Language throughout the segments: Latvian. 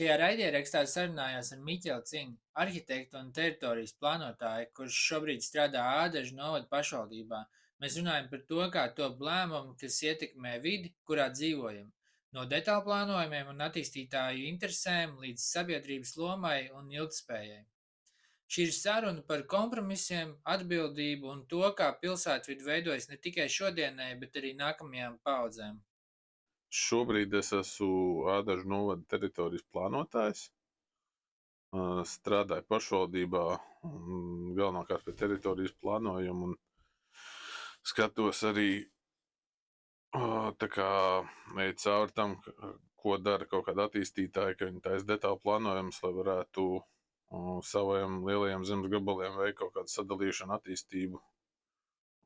Šajā raidierakstā sarunājos ar Miķeli Ciņu, arhitektu un teritorijas plānotāju, kurš šobrīd strādā Ādažu novada pašvaldībā. Mēs runājam par to, kā top lēmumi, kas ietekmē vidi, kurā dzīvojam. No detālu plānojumiem un attīstītāju interesēm līdz sabiedrības lomai un ilgtspējai. Šī ir saruna par kompromisiem, atbildību un to, kā pilsētvide veidojas ne tikai šodienai, bet arī nākamajām paudzēm. Šobrīd es esmu Ādažu novada teritorijas plānotājs. Strādāju pašvaldībā, galvenokārt pie teritorijas plānojumu un skatos arī tā kā ej cauri tam, ko dara kaut kāda attīstītāja, ka viņi taisa detālu plānojumus, lai varētu saviem lielajiem zemes gabaliem veikt kaut kādu sadalīšanu, attīstību.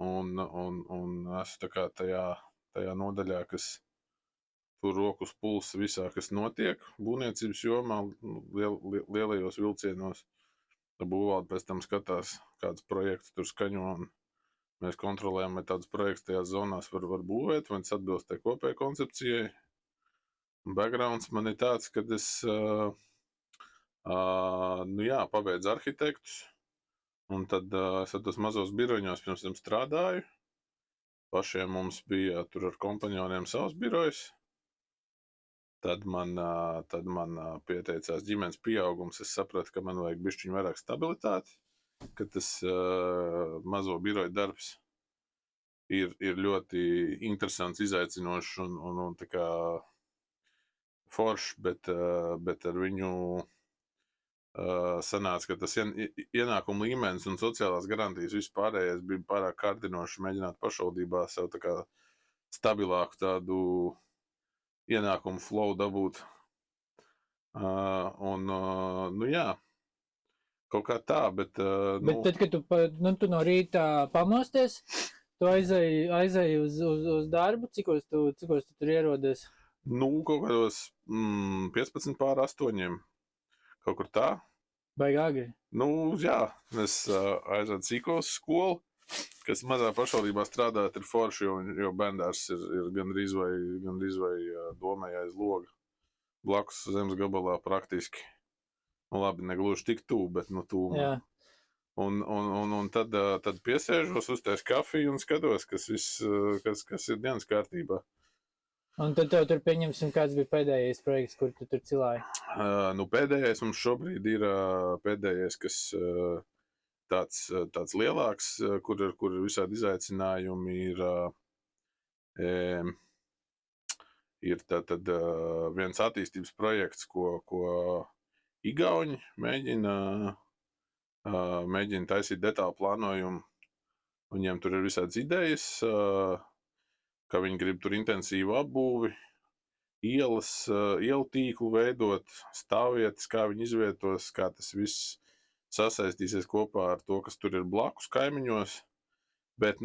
Un esmu tā kā tajā nodaļā, kas tur roku uz pulsa visā, kas notiek būvniecības jomā, lielajos vilcienos. Būvvalde pēc tam skatās, kādas projekts tur skaņo, un mēs kontrolējam, vai tādas projekts tajās zonās var būvēt, vai tas atbilst tai kopējai koncepcijai. Backgrounds man ir tāds, kad es pabeidzu arhitektus, un tad es tos mazos biroņos pirms tam strādāju. Pašiem mums bija tur ar kompanioniem savs birojs. Tad man pieteicās ģimenes pieaugums. Es sapratu, ka man vajag bišķiņu vairāk stabilitāti, ka tas mazo biroju darbs ir ļoti interesants, izaicinošs un tā kā foršs, bet ar viņu sanāca, ka tas ienākuma līmenis un sociālās garantijas vispārējais bija pārāk kārdinoši mēģināt pašvaldībā sev tā kā stabilāku tādu ienākumu flow dabūt. Kaut kā tā, bet... Bet tad, kad tu no rīta pamosties, tu aizēji uz darbu, cikos tu tur ierodies? Kaut kādos 15:08, kaut kur tā. Baigi agri? Jā, es aizvedu cikos skolu, kas mazā pašvaldībā strādāt ir forši, jo bērndārs ir gandrīz vai domai aiz loga. Blakus zemes gabalā praktiski. Labi, negluži tik tuvu, bet tuvu. Un tad piesēžos, uztais kafiju un skatos, kas ir dienas kārtībā. Un tad tev tur pieņemsim, kāds bija pēdējais projekts, kur tu tur cilāji? Pēdējais mums šobrīd ir pēdējais, kas... Tāds lielāks, kur ir visādi izaicinājumi, ir tātad viens attīstības projekts, ko Igauņi mēģina taisīt detālu plānojumu. Viņiem tur ir visādas idejas, ka viņi grib tur intensīvu apbūvi, ielu tīklu veidot, stāvvietas, kā viņi izvietos, kā tas viss sasaistīsies kopā ar to, kas tur ir blakus kaimiņos, bet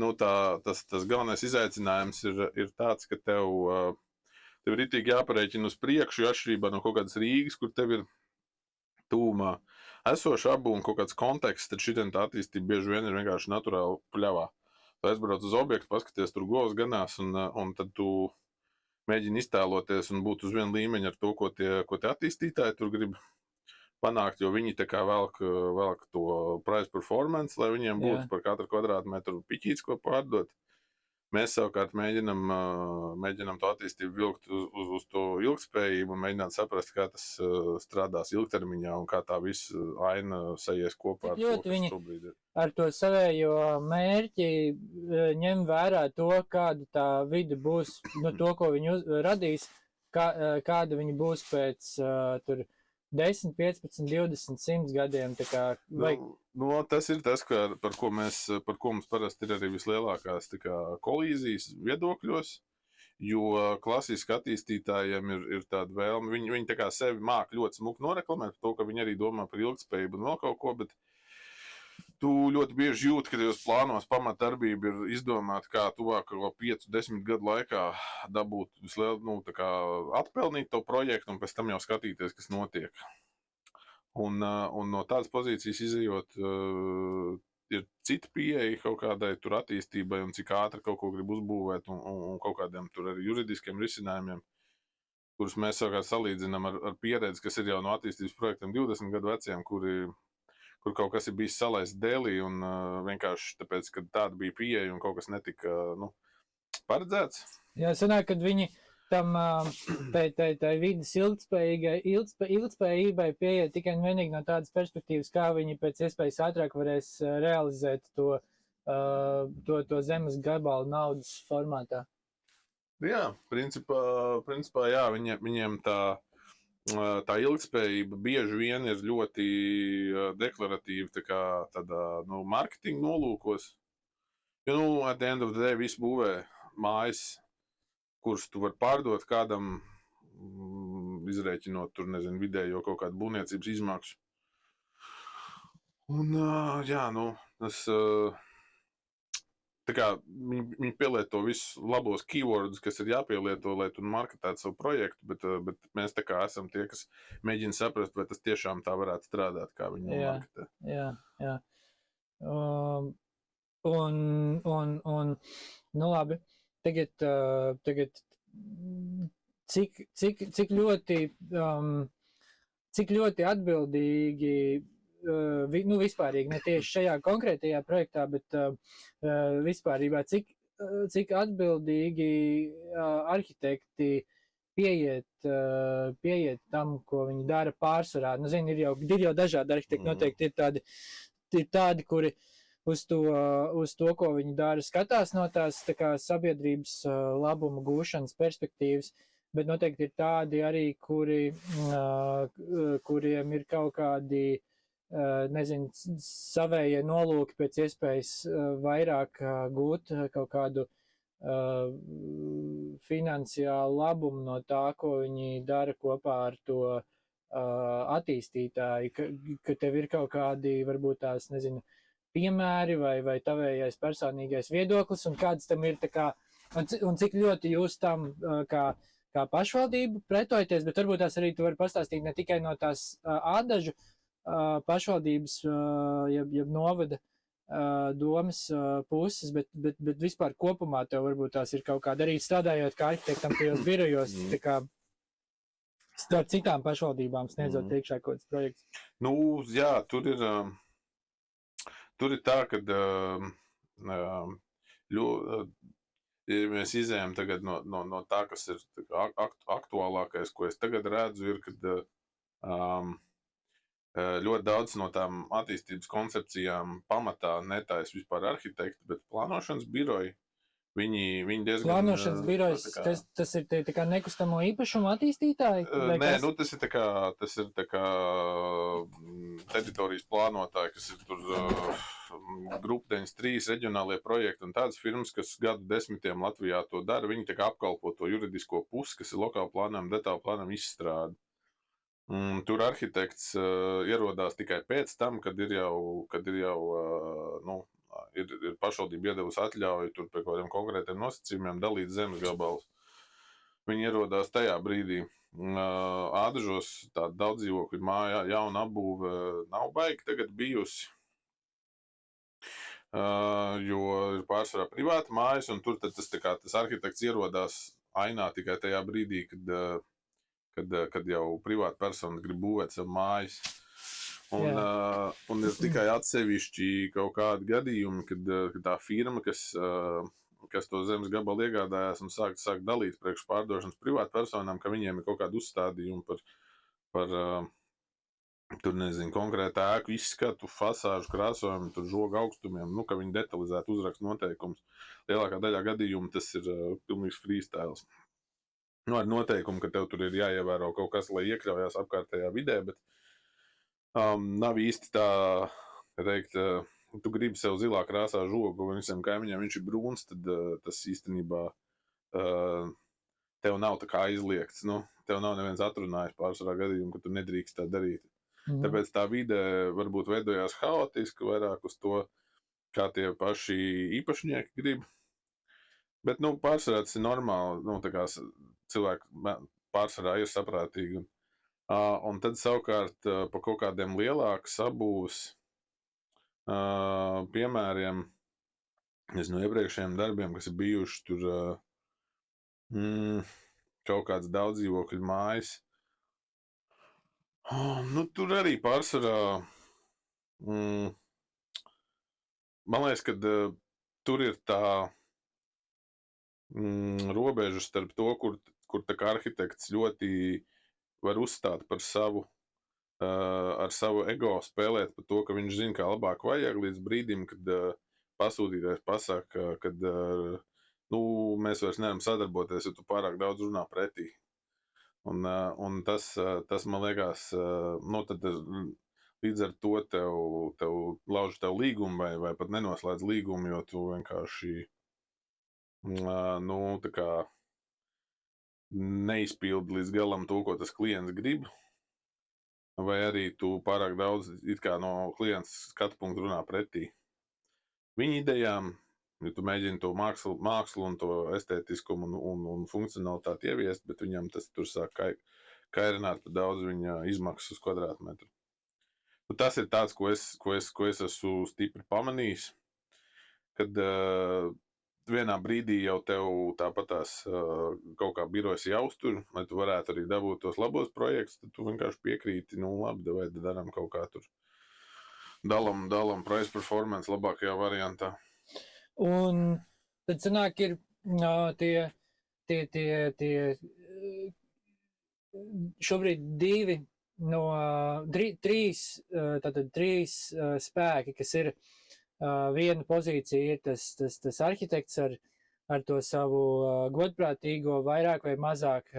tas galvenais izaicinājums ir tāds, ka tev ritīgi jāparēķina uz priekšu, jo atšķirībā no kaut kādas Rīgas, kur tev ir tūmā esoša apbūve un kaut kāds konteksts, tad šitien tā attīstība bieži vien ir vienkārši naturāli pļavā. Tu aizbrauc uz objektu, paskaties, tur govs ganās, un tad tu mēģini iztēloties un būt uz vienu līmeņu ar to, ko tie attīstītāji tur grib panākt, jo viņi tā kā velk to price performance, lai viņiem būtu par katru kvadrātmetru piķīts, ko pārdot. Mēs savukārt mēģinam to attīstību vilkt uz to ilgtspējību un mēģināt saprast, kā tas strādās ilgtermiņā un kā tā visa aina sajies kopā ar to, kas šobrīd ir. Ar to savējo mērķi ņem vērā to, kāda tā vide būs, to, ko viņi radīs, kāda viņi būs pēc tur 10, 15, 20, 100 gadiem. Tā kā, tas ir tas, par ko mums parasti ir arī vislielākās kolīzijas viedokļos, jo klasiski attīstītājiem ir tāda vēlme, viņi tā kā sevi māk ļoti smuki noreklamēt par to, ka viņi arī domā par ilgtspējību un vēl kaut ko, bet tu ļoti bieži jūti, ka tajos plānos pamatdarbība ir izdomāta, kā tuvāko 5-10 gadu laikā dabūt atpelnīt to projektu un pēc tam jau skatīties, kas notiek. Un no tādas pozīcijas izejot, ir cita pieeja kaut kādai tur attīstībai un cik ātri kaut ko grib uzbūvēt un kaut kādiem tur arī juridiskiem risinājumiem. kurus mēs savukārt salīdzinām ar pieredzi, kas ir jau no attīstības projektiem 20 gadu veciem, kur kaut kas ir bijis salaists dēlī un vienkārši tāpēc, ka tāda bija pieeja un kaut kas netika paredzēts. Jā, sanāk, kad viņi tam tai vidas ilgtspējībai pieiet tikai un vienīgi no tādas perspektīvas, kā viņi pēc iespējas ātrāk varēs realizēt to zemes gabalu naudas formātā. Jā, principā jā, viņiem tā ilgtspējība bieži vien ir ļoti deklaratīva tādā marketinga nolūkos. Jo, at the end of the day, visu būvē mājas, kurus tu vari pārdot kādam, izrēķinot tur, nezinu, vidējo kaut kādu būvniecības izmaksu. Un, jā, tas... Tā kā viņi pielieto visus labos keywordus, kas ir jāpielieto, lai tu marketētu savu projektu, bet mēs tā kā esam tie, kas mēģina saprast, vai tas tiešām tā varētu strādāt, kā viņi marketē. Jā. Nu labi, tagad cik ļoti atbildīgi vispārīgi, ne tieši šajā konkrētajā projektā, bet vispārībā, cik atbildīgi arhitekti pieiet tam, ko viņi dara pārsvarā. Nu, zini, ir jau dažādi arhitekti, noteikti ir tādi, kuri uz to, ko viņi dara, skatās no tās tā kā sabiedrības labuma gūšanas perspektīvas, bet noteikti ir tādi arī, kuriem ir kaut kādi nezinu, savējie nolūki pēc iespējas vairāk gūt kaut kādu finansiālu labumu no tā, ko viņi dara kopā ar to attīstītāju, ka tev ir kaut kādi, varbūt tās, nezinu, piemēri vai tavējais personīgais viedoklis, un kāds tam ir, tā kā, un cik ļoti jūs tam kā pašvaldību pretojaties, bet varbūt tās arī tu vari pastāstīt ne tikai no tās ādažu pašvaldības, jeb novada domas puses, bet vispār kopumā tev varbūt tās ir kaut kāda arī strādājot kā arhitektam tajos birojos, tā kā starp citām pašvaldībām sniedzot priekšā kaut kāds projekts. Nu, jā, tur ir tā, ka ja mēs izējām tagad no tā, kas ir aktuālākais, ko es tagad redzu, ir, kad ļoti daudz no tām attīstības koncepcijām pamatā netaisa vispār arhitekti, bet plānošanas biroji. Viņi diezgan... Plānošanas birojas, tas ir tā kā nekustamo īpašumu attīstītāji? Nē, tas ir tā kā teritorijas plānotāji, kas ir tur Grupa 93 reģionālie projekti un tādas firmas, kas gadu desmitiem Latvijā to dara. Viņi tā kā apkalpo to juridisko pusi, kas ir lokāla plānojuma, detāla plānojuma izstrāde. Tur arhitekts ierodās tikai pēc tam, kad ir pašvaldība iedevusi atļauju tur pie kaut kādiem konkrētiem nosacījumiem dalīt zemes gabalus. Viņi ierodās tajā brīdī. Ādažos tāda daudz dzīvokļu mājā jauna apbūve nav baigi tagad bijusi, jo ir pārsvarā privāta mājas, un tur tad tas arhitekts ierodās ainā tikai tajā brīdī, kad jau privāta persona grib būvēt savu mājas. Un ir tikai atsevišķi kaut kādi gadījumi, kad tā firma, kas to zemes gabalu iegādājās un sāk dalīt priekš pārdošanas privātu personām, ka viņiem ir kaut kādi uzstādījumi par tur, nezinu, konkrētu ēku izskatu, fasāžu krāsojumu, tur žogu augstumiem, ka viņi detalizēti uzraksta noteikumus. Lielākā daļā gadījumu tas ir pilnīgs freestyles. Ar noteikumu, ka tev tur ir jāievēro kaut kas, lai iekļaujās apkārtējā vidē, bet nav īsti tā, ka teikt, tu gribi sev zilā krāsā žogu, un visiem kaimiņiem viņš ir brūns, tad tas īstenībā tev nav tā kā aizliegts. Tev nav neviens atrunājis pārsvarā gadījumu, ka tu nedrīkst tā darīt. Tāpēc tā vide varbūt veidojās haotiski, vairāk uz to, kā tie paši īpašnieki grib. Bet, pārsvarā tas ir normāli, tā kā cilvēki pārsvarā ir saprātīgi. Un tad savukārt pa kaut kādiem lielākas sabūves piemēriem, no iepriekšējiem darbiem, kas ir bijuši tur, kaut kāds daudzdzīvokļu mājas. Nu, tur arī pārsvarā, man liekas, ka tur ir tā robeža starp to, kur tā kā arhitekts ļoti var uzstāt par savu, ar savu ego spēlēt par to, ka viņš zina, kā labāk vajag, līdz brīdim, kad pasūtītājs pasaka, kad mēs vairs nevaram sadarboties, ja tu pārāk daudz runā pretī. Un tas man liekas, tad līdz ar to tev lauž tev līgumu vai pat nenoslēdz līgumu, jo tu vienkārši tā kā neizpildi līdz galam to, ko tas klients grib, vai arī tu pārāk daudz it kā no klienta skatu punktu runā pretī viņa idejām, ja tu mēģini to mākslu un to estētiskumu un funkcionalitāti ieviest, bet viņam tas tur sāk kairināt par daudz viņa izmaksas uz kvadrātmetru. Tas ir tāds, ko es esmu stipri pamanījis, kad vienā brīdī jau tev tāpatās kaut kā birojas jāuztur, lai tu varētu arī dabūt tos labos projektus, tad tu vienkārši piekrīti, labi, vai daram kaut kā tur dalam price performance labākajā variantā. Un tad sanāk ir tie šobrīd trīs spēki, kas ir viena pozīcija, ir tas arhitekts ar to savu godprātīgo vairāk vai mazāk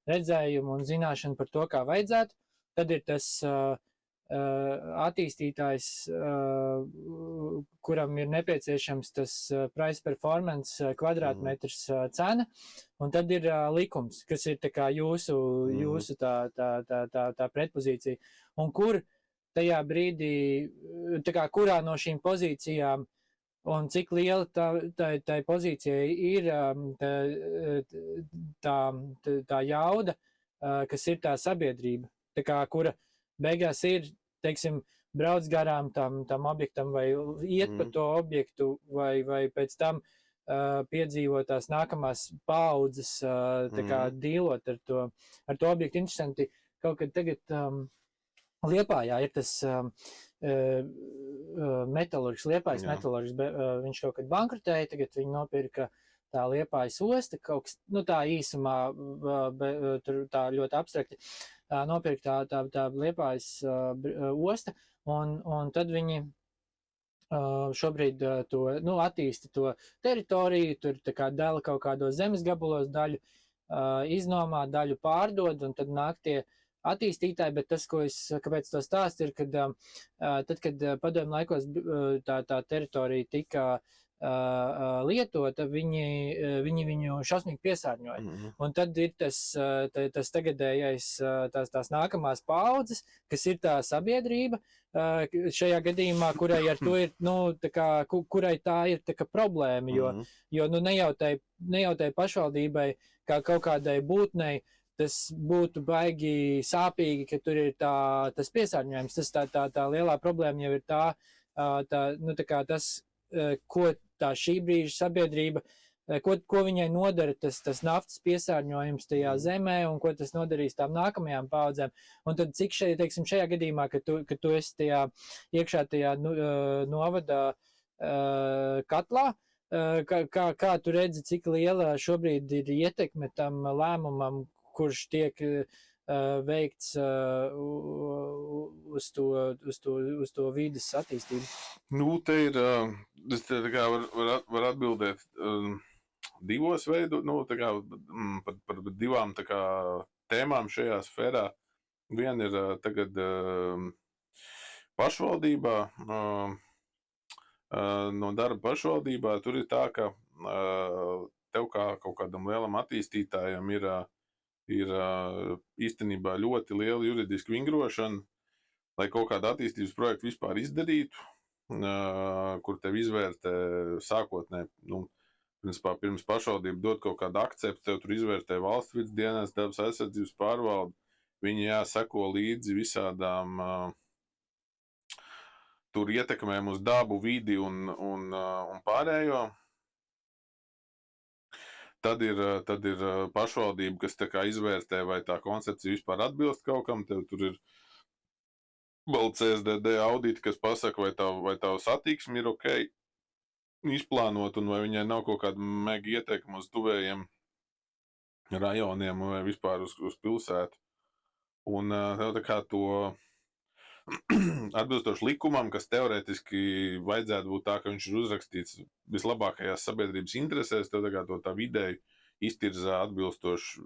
redzējumu un zināšanu par to, kā vajadzētu. Tad ir tas attīstītājs, kuram ir nepieciešams tas price performance kvadrātmetrs cena, un tad ir likums, kas ir tā kā jūsu tā pretpozīcija, un kur tajā brīdī, tā kā kurā no šīm pozīcijām un cik liela tai pozīcijai ir tā jauda, kas ir tā sabiedrība, tā kā kura beigās ir, teiksim, brauc garām tam objektam vai iet pa to objektu vai pēc tam piedzīvot tās nākamās paaudzes, tā kā dīlot ar to objektu. Interesanti, kaut kad tagad Liepājā ir tas metalurgs, Liepājas metalurgs, viņš kaut kad bankrotēja, tagad viņi nopirka tā Liepājas osta, kaut kas, tā īsumā, tur tā ļoti abstrakti, nopirkt tā Liepājas osta, un tad viņi šobrīd to, attīsta to teritoriju, tur tā kā dala kaut kādos zemes gabalos, daļu iznomā, daļu pārdod, un tad nāk tie attīstītāji, bet tas, kāpēc to stāstu, ir, tad, kad padomju laikos tā teritorija tika lietota, viņi viņu šausmīgi piesārņoja. Un tad ir tas tagadējais, tās nākamās paaudzes, kas ir tā sabiedrība, šajā gadījumā, kurai ar to ir, kurai tā ir tā kā problēma, jo ne jau tai pašvaldībai, kā kaut kādai būtnei, tas būtu baigi sāpīgi, ka tur ir tas piesārņojums. Tas tā lielā problēma jau ir tas, ko tā šī brīža sabiedrība, ko viņai nodara tas naftas piesārņojums tajā zemē un ko tas nodarīs tām nākamajām paudzēm. Un tad cik šajā gadījumā, kad tu esi iekšā tajā novada katlā, kā tu redzi, cik liela šobrīd ir ietekme tam lēmumam, kurš tiek veikts uz to vides attīstību? Te ir, es te kā var atbildēt divos veidos, par divām tā kā tēmām šajā sfērā. Viena ir tagad pašvaldībā, no darba pašvaldībā, tur ir tā, ka tev kā kaut kādam lielam attīstītājam ir īstenībā ļoti liela juridiska vingrošana, lai kaut kādu attīstības projektu vispār izdarītu, kur tev izvērtē sākotnēji, pirms pašvaldība dod kaut kādu akceptu, tev tur izvērtē valsts vides dienas, dabas aizsardzības pārvalde, viņi seko līdzi visādām tur ietekmēm uz dabu, vidi un pārējo. Tad ir pašvaldība, kas tā kā izvērtē, vai tā koncepcija vispār atbilst kaut kam. Tev tur ir vēl CSDD auditi, kas pasaka, vai tavu satiksmi ir ok izplānot, un vai viņai nav kaut kāda mega ieteikuma uz tuvējiem rajoniem vai vispār uz pilsētu. Un tev tā kā to atbilstoši likumam, kas teorētiski vajadzētu būt tā, ka viņš ir uzrakstīts vislabākajās sabiedrības interesēs, tev tā kā tā vidēji iztirzā atbilstoši,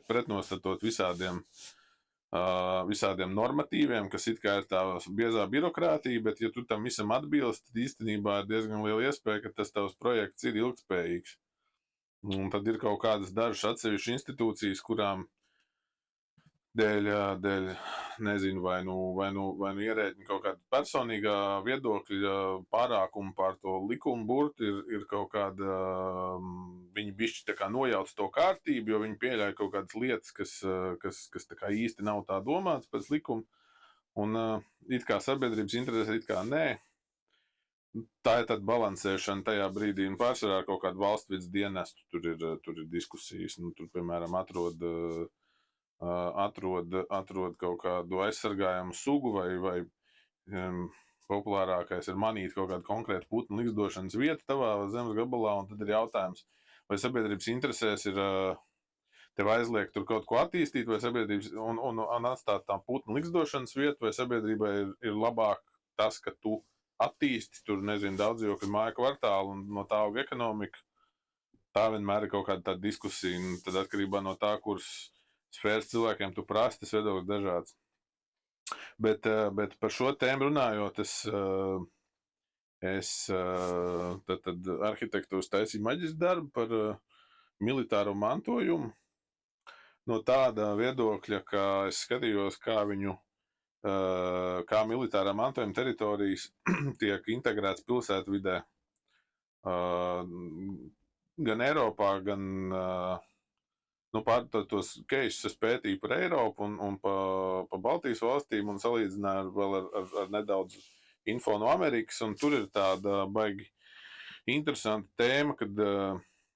pretnostatot visādiem normatīviem, kas it kā ir tā biezā birokrātija, bet ja tu tam visam atbilst, tad īstenībā ir diezgan liela iespēja, ka tas tavs projekts ir ilgtspējīgs. Un tad ir kaut kādas dažas atsevišķas institūcijas, kurām dēļ nezinu, vai nu ierēģi kaut kāda personīgā viedokļa pārākuma pār to likumu burtu ir kaut kāda, viņi bišķi tā kā nojauc to kārtību, jo viņi pieļauj kaut kādas lietas, kas tā kā īsti nav tā domāts pēc likuma, un it kā sabiedrības interesē, it kā nē. Tā ir tāda balansēšana tajā brīdī, un pārsvarā ar kaut kādu valstvidas dienestu tur ir diskusijas, tur, piemēram, atrod kaut kādu aizsargājumu sugu vai populārākais ir manīt kaut kādu konkrētu putnu likstošanas vietu tavā zemes gabalā, un tad ir jautājums, vai sabiedrības interesēs ir tev aizliegt tur kaut ko attīstīt, vai sabiedrības un atstāt tā putnu likstošanas vietu, vai sabiedrībai ir labāk tas, ka tu attīsti tur, nezinu, daudzdzīvokļu māju kvartālu un no tā auga ekonomika. Tā vienmēr ir kaut kāda tāda diskusija, un tad atkarībā no tā, kuras sfēras cilvēkiem tu prasti, tas viedoklis dažāds. Bet par šo tēmu runājot, es tad arhitektūras taisīju maģistra darbu par militāro mantojumu. No tāda viedokļa, ka es skatījos, kā militārā mantojuma teritorijas tiek integrētas pilsētvidē gan Eiropā, gan tos keisus es pētīju par Eiropu un pa Baltijas valstīm un salīdzināju vēl ar nedaudz info no Amerikas, un tur ir tāda baigi interesanta tēma, kad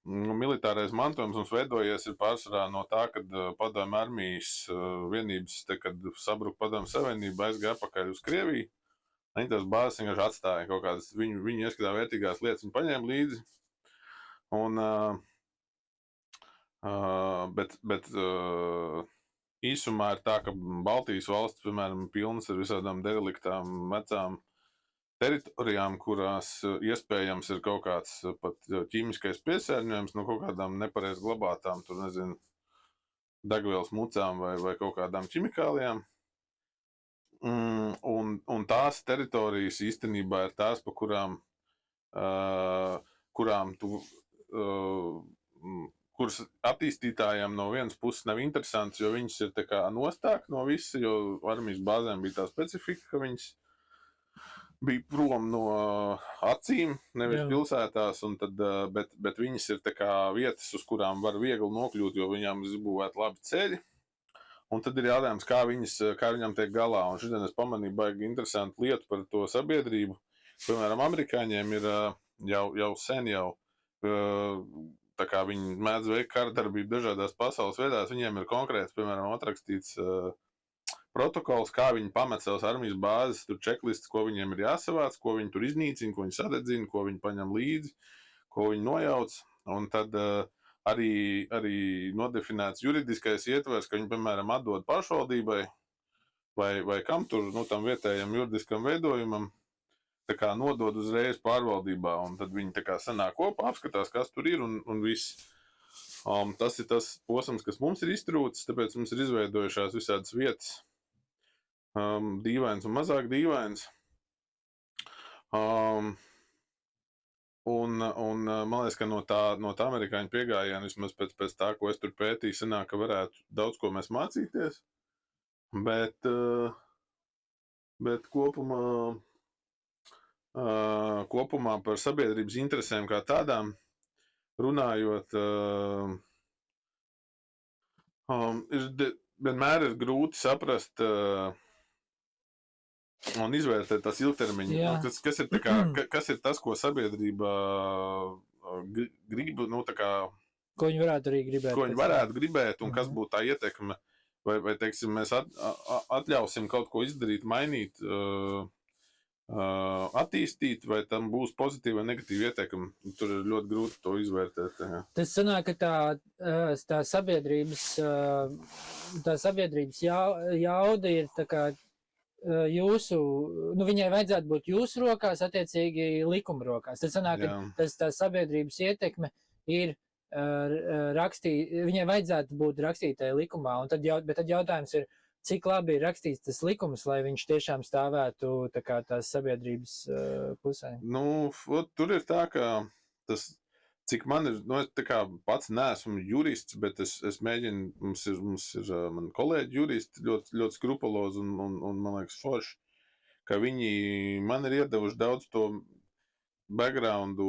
militārais mantojums mums veidojies ir pārsvarā no tā, kad padomju armijas vienības, kad sabruka padomju savienība, aizgāja atpakaļ uz Krieviju. Viņi tās bāzes vienkārši atstāja kaut kādas viņu ieskatā vērtīgās lietas, viņi paņēma līdzi. Un, bet īsumā ir tā, ka Baltijas valsts, piemēram, pilnas ar visādām dereliktām vecām teritorijām, kurās iespējams ir kaut kāds pat ķīmiskais piesārņojums no kaut kādām nepareiz glabātām, tur nezinu, degvielas mucām vai kaut kādām ķimikālijām. Un tās teritorijas īstenībā ir tās, pa kurām kuras attīstītājiem no vienas puses nav interesants, jo viņas ir tā kā nostāk no visa, jo armijas bāzēm bija tā specifika, ka viņas bija prom no acīm, nevis pilsētās, un tad, bet viņas ir tā kā vietas, uz kurām var viegli nokļūt, jo viņām ir izbūvēti labi ceļi. Un tad ir jautājums, kā viņam tiek galā. Un šodien es pamanīju baigi interesantu lietu par to sabiedrību. Piemēram, amerikāņiem ir jau sen tā kā viņi mēdz veikt karadarbību dažādās pasaules vietās, viņiem ir konkrēts, piemēram, atrakstīts protokols, kā viņi pamet savas armijas bāzes, tur čeklists, ko viņiem ir jāsavāc, ko viņi tur iznīcina, ko viņi sadedzina, ko viņi paņem līdzi, ko viņi nojauc. Un tad arī nodefinēts juridiskais ietvers, ka viņi, piemēram, atdod pašvaldībai vai kam tur, tam vietējam juridiskam veidojumam, tā kā nodod uzreiz pārvaldībā, un tad viņi tā kā sanāk kopā, apskatās, kas tur ir, un viss. Tas ir tas posms, kas mums ir iztrūcis, tāpēc mums ir izveidojušās visādas vietas, dīvains un mazāk dīvains. Un man liekas, ka no tā amerikāņu piegājiena, vismaz pēc tā, ko es tur pētīju, sanāk, ka varētu daudz ko mēs mācīties, bet kopumā par sabiedrības interesēm kā tādām runājot, vienmēr ir grūti saprast un izvērtēt tās ilgtermiņa. Kas ir tas, ko sabiedrība grib, tā kā Ko viņi varētu arī gribēt? Ko viņi varētu gribēt un kas būtu tā ietekme? Vai teiksim, mēs atļausim kaut ko izdarīt, mainīt, attīstīt, vai tam būs pozitīva vai negatīva ietekme? Tur ir ļoti grūti to izvērtēt. Jā. Tas sanāk, ka tā sabiedrības jauda ir tā kā jūsu, viņai vajadzētu būt jūsu rokās, attiecīgi likuma rokās. Tas sanāk, ka tā sabiedrības ietekme ir viņai vajadzētu būt rakstītai likumā, bet tad jautājums ir, cik labi ir rakstīts tas likums, lai viņš tiešām stāvētu tā kā tās sabiedrības pusē? Tur ir tā, ka tas, cik man ir, es tā kā pats neesmu jurists, bet es mēģinu, mums ir mani kolēģi juristi ļoti, ļoti skrupulozi un man liekas forši, ka viņi man ir iedevuši daudz to backgroundu,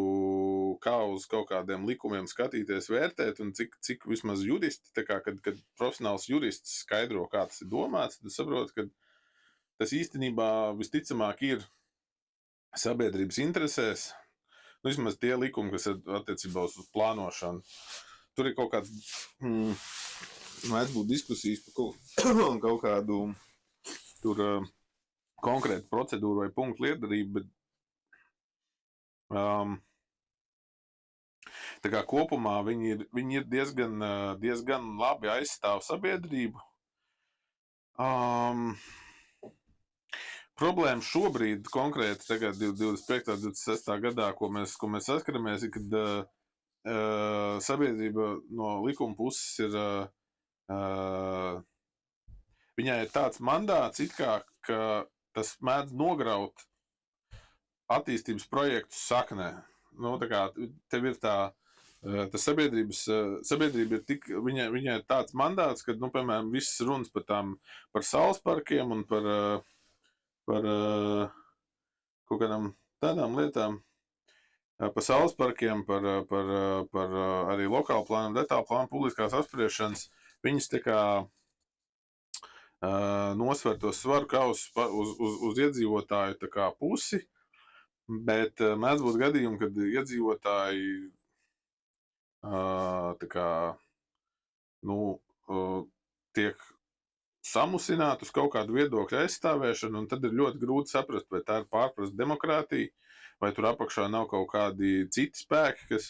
kā uz kaut kādiem likumiem skatīties, vērtēt, un cik vismaz juristi, tā kā, kad profesionāls jurists skaidro, kā tas ir domāts, tad saprot, ka tas īstenībā visticamāk ir sabiedrības interesēs, vismaz tie likumi, kas ir attiecībā uz plānošanu. Tur ir kaut kāds, mēdz būt diskusijas par kaut kādu tur konkrētu procedūru vai punktu lietdarību, bet tā kā kopumā viņi ir diezgan labi aizstāv sabiedrību. Problēma šobrīd konkrēti tagad 25. 26. gadā, ko mēs saskaramies, ir, kad sabiedrība no likuma puses ir, viņai ir tāds mandāts, it kā, ka tas mēdz nograut attīstības projektus saknē. Tā kā tev ir tas sabiedrība ir tik, viņai ir tāds mandāts, ka, piemēram, viss runas par saules parkiem un par kaut kādām tādām lietām, par saules parkiem, par arī lokālu plānu, detālu plānu, publiskās apspriešanas, viņas tā kā nosver to svaru kausu uz iedzīvotāju tā kā pusi, bet mēdz būt gadījumi, kad iedzīvotāji tā kā, tiek samusināti uz kaut kādu viedokļu aizstāvēšanu, un tad ir ļoti grūti saprast, vai tā ir pārprast demokrātija, vai tur apakšā nav kaut kādi citi spēki, kas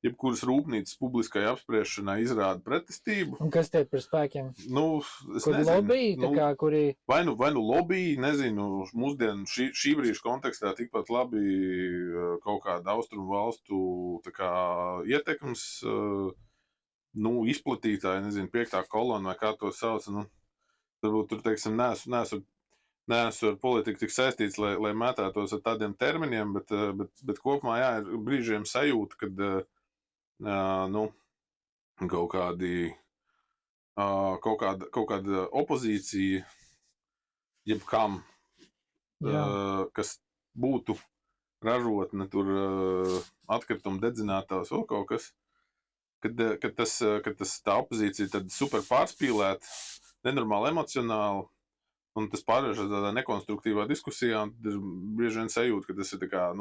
jebkuras rūpnīcas publiskai apspriešanai izrāda pretestību. Un kas tie par spēkiem? Es kur nezinu. Lobby, tā kā, kuri... Vai nu lobby, nezinu, mūsdienu šī brīža kontekstā tikpat labi kaut kāda austrumu valstu tā kā ietekmes, izplatītāji, nezinu, 5. kolona vai kā to sauc, varbūt tur, teiksim, neesmu ar politiku tik saistīts, lai mētātos ar tādiem terminiem, bet kopumā, jā, ir brīžiem sajūta, kad kaut kāda opozīcija jebkam, kas būtu ražotne, tur atkritumu dedzinātājs vēl kaut kas, kad tā opozīcija tad super pārspīlēta, nenormāli emocionāli, un tas pārvēršas tādā nekonstruktīvā diskusijā, un tad ir bieži vien sajūta, ka tas ir tā kā, ka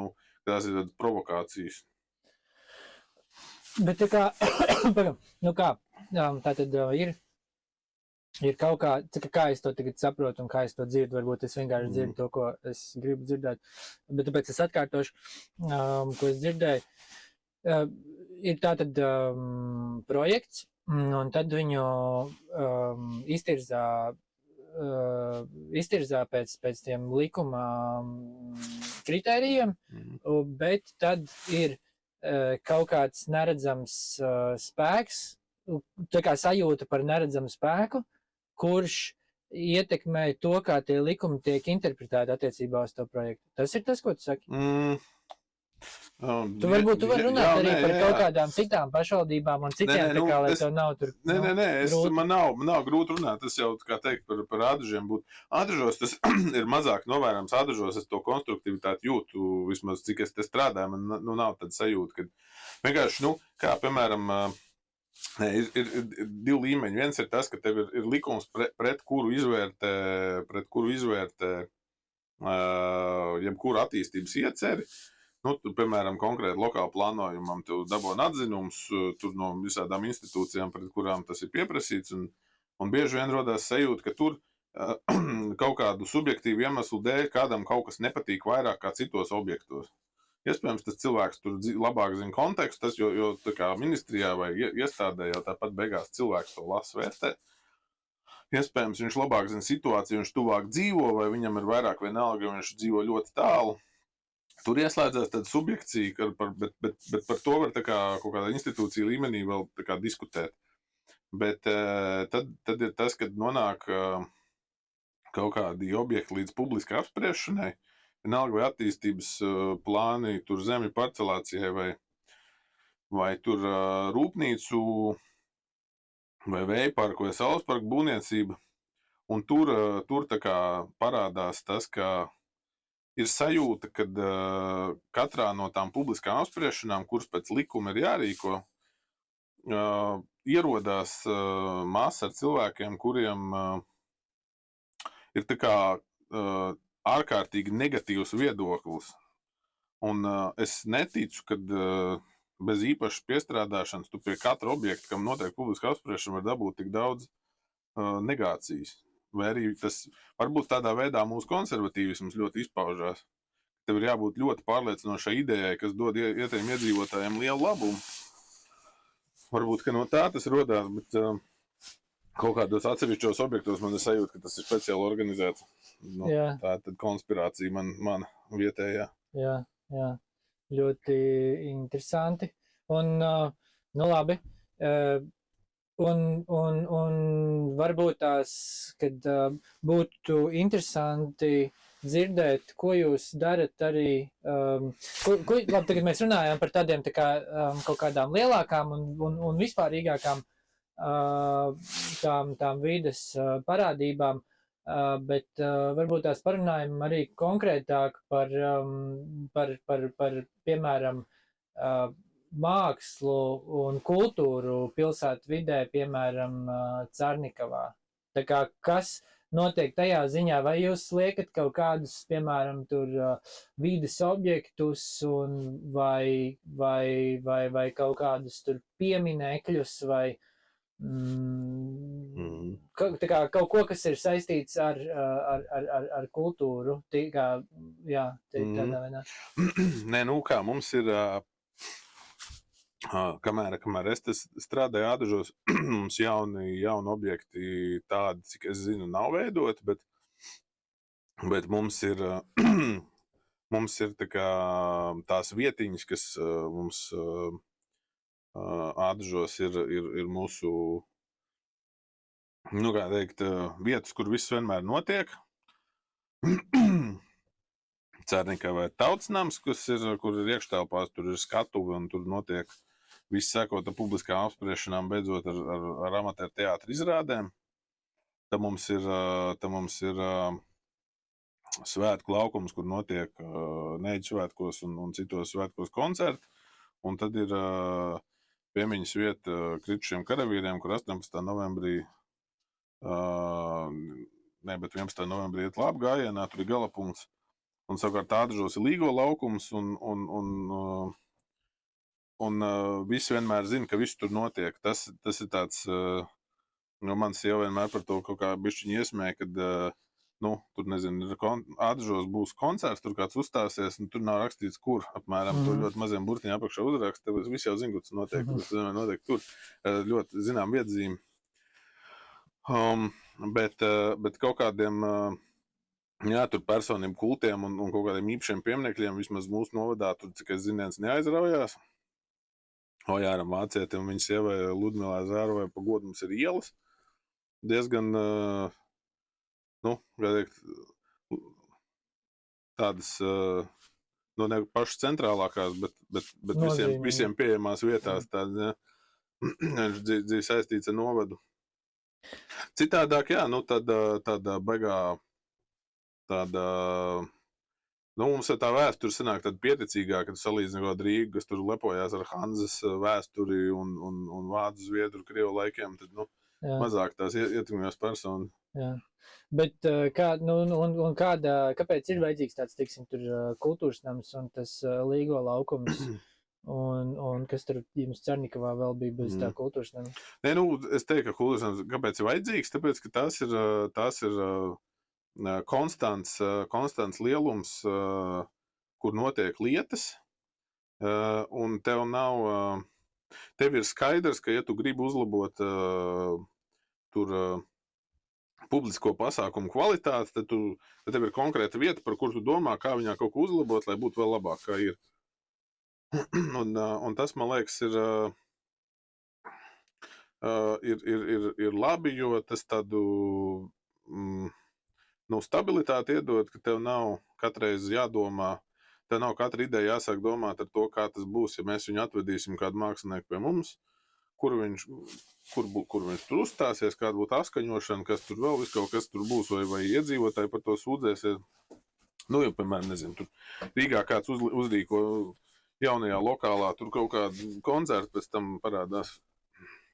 tās ir tādas provokācijas. Bet tā kā, tā tad ir kaut kā es to tagad saprotu un kā es to dzirdu, varbūt es vienkārši dzirdu to, ko es gribu dzirdēt, bet tāpēc es atkārtošu, ko es dzirdēju. Ir tātad projekts, un tad viņu iztirzā pēc tiem likuma kritērijiem, bet tad ir kaut kāds neredzams spēks, tā kā sajūta par neredzamu spēku, kurš ietekmē to, kā tie likumi tiek interpretēti attiecībā uz to projektu. Tas ir tas, ko tu saki? Tu vari runāt arī par kaut kādām citām pašvaldībām un citiem, lai tev nav tur grūti. Man nav grūti runāt, tas jau, kā teikt, par ādažiem būtu. Ādažos tas ir mazāk novērams, ādažos es to konstruktivitāti jūtu, vismaz cik es te strādāju, man nav tāda sajūta, ka vienkārši, kā, piemēram, ir divi līmeņi. Viens ir tas, ka tev ir likums, pret kuru izvērtē jebkuru attīstības ieceri. Nu, piemēram, konkrēti lokāli plānojumam, tu dabūni atzinums tur no visādām institūcijām, pret kurām tas ir pieprasīts, un bieži vien rodās sajūta, ka tur kaut kādu subjektīvu iemeslu dēļ kādam kaut kas nepatīk vairāk kā citos objektos. Iespējams, tas cilvēks tur labāk zina kontekstu, jo tā kā ministrijā vai iestādē jau tāpat beigās cilvēks to lasa vērtē. Iespējams, viņš labāk zina situāciju, viņš tuvāk dzīvo, vai viņam ir vairāk vienalga, jo viņš dzīvo ļoti tālu. Tur ieslēdzās tāda subjekcija, bet par to var tā kā kaut kādā institūcija līmenī vēl tā kā diskutēt. Bet tad ir tas, kad nonāk kaut kādi objekti līdz publiskai apspriešanai, vienalga vai attīstības plāni, tur zemju parcelācijai vai tur rūpnīcu vai vēja parku vai saules parku būvniecība. Un tur tā kā parādās tas, ka ir sajūta, ka katrā no tām publiskām apspriešanām, kuras pēc likuma ir jārīko, ierodās masa ar cilvēkiem, kuriem ir tā kā ārkārtīgi negatīvs viedoklis. Un es neticu, ka bez īpašas piestrādāšanas tu pie katra objekta, kam notiek publiska apspriešana, var dabūt tik daudz negācijas. Vai arī tas varbūt tādā veidā mūsu konservatīvisms ļoti izpaužās. Tev ir jābūt ļoti pārliecinošai idejai, kas dod ietējiem iedzīvotājiem lielu labumu. Varbūt, ka no tā tas rodās, bet kaut kādos atsevišķos objektos man ir sajūta, ka tas ir speciāli organizēts. Nu, tā ir tad konspirācija man vietējā. Jā, ļoti interesanti. Un, nu labi, un varbūt tās, kad būtu interesanti dzirdēt, ko jūs darat arī, labi, tagad mēs runājām par tādiem tā kā, kaut kādām lielākām un vispārīgākām tām vides parādībām, bet varbūt tās parunājam arī konkrētāk par piemēram, mākslu un kultūru pilsētu vidē, piemēram, Carnikavā. Tā kā kas notiek tajā ziņā, vai jūs liekat kaut kādus, piemēram, tur vides objektus vai kaut kādus tur pieminekļus vai tā kā kaut ko, kas ir saistīts ar kultūru. Tādā veidā. Nē, nu kā, mums ir kamēr es strādāju Ādažos, mums jauni objekti tādi, cik es zinu, nav veidoti, bet mums ir tā kā tās vietiņas, kas mums Ādažos ir mūsu, nu kā teikt, vietas, kur viss vienmēr notiek. Cernikavā ir Tautsnams, kur ir iekštelpās, tur ir skatuve un tur notiek viss sekot ar publiskām apspriešanām, beidzot ar amatieru teātra izrādēm. Tad mums ir svētku laukums, kur notiek Neģu svētkos un citos svētkos koncerti. Un tad ir piemiņas vieta kritušiem karavīriem, kur 18. novembrī, bet 11. novembrī iet labi gājienā, tur ir galapunkts. Un savukārt Ādažos ir Līgo laukums un visi vienmēr zina, ka viss tur notiek. Tas ir tāds, man sieva vienmēr par to kaut kā bišķiņi iesmēja, kad, tur nezinu, Ādažos būs koncerts, tur kāds uzstāsies, un tur nav rakstīts, kur, apmēram, tur ļoti maziem burtiņiem apakšā uzrakst, tad visi jau zina, kur tas notiek, tas notiek tur. Ļoti zinām viedzīmi. Bet kaut kādiem, tur personību kultiem un kaut kādiem īpašiem pieminekļiem, vismaz mūsu novadā, tur, cik es ziniens, neaizraujās. Ojāram Vācietim un viņa sievai Ludmilai Zārovai pa godu mums ir ielas. Diezgan, kā teikt, tādas, ne pašas centrālākās, bet visiem pieejamās vietās tādas, dzīvi saistīts ar novadu. Citādāk, tāda baigā, mums tā vēsture sanāk tāda pieticīgāka, kad salīdzina kaut Rīgu, kas tur lepojās ar Hanzas vēsturi un vācu zviedru krievu laikiem, tad, mazāk tās ietekmējās personu. Jā. Bet kāpēc ir vajadzīgs tāds, teiksim, tur kultūras nams un tas Līgo laukums, un kas tur jums Cernikavā vēl bija bez tā kultūras nama? Nē, es teiktu, ka kultūras nams, kāpēc ir vajadzīgs? Tāpēc, ka tās ir konstants lielums, kur notiek lietas, un tev ir skaidrs, ka, ja tu gribi uzlabot tur publisko pasākumu kvalitāti, tad tev ir konkrēta vieta, par kuru tu domā, kā viņā kaut ko uzlabot, lai būtu vēl labāk, kā ir. Un tas, man liekas, ir labi, jo tas tādu stabilitāti iedod, ka tev nav katreiz jādomā, tev nav katra ideja jāsāk domāt ar to, kā tas būs, ja mēs viņu atvedīsim kādu mākslinieku pie mums, kur viņš tur uzstāsies, kāda būtu apskaņošana, kas tur vēl kaut kas tur būs, vai iedzīvotāji par to sūdzēsies. Jo, piemēram, nezinu, tur Rīgā kāds uzrīko jaunajā lokālā, tur kaut kādu koncertu, pēc tam parādās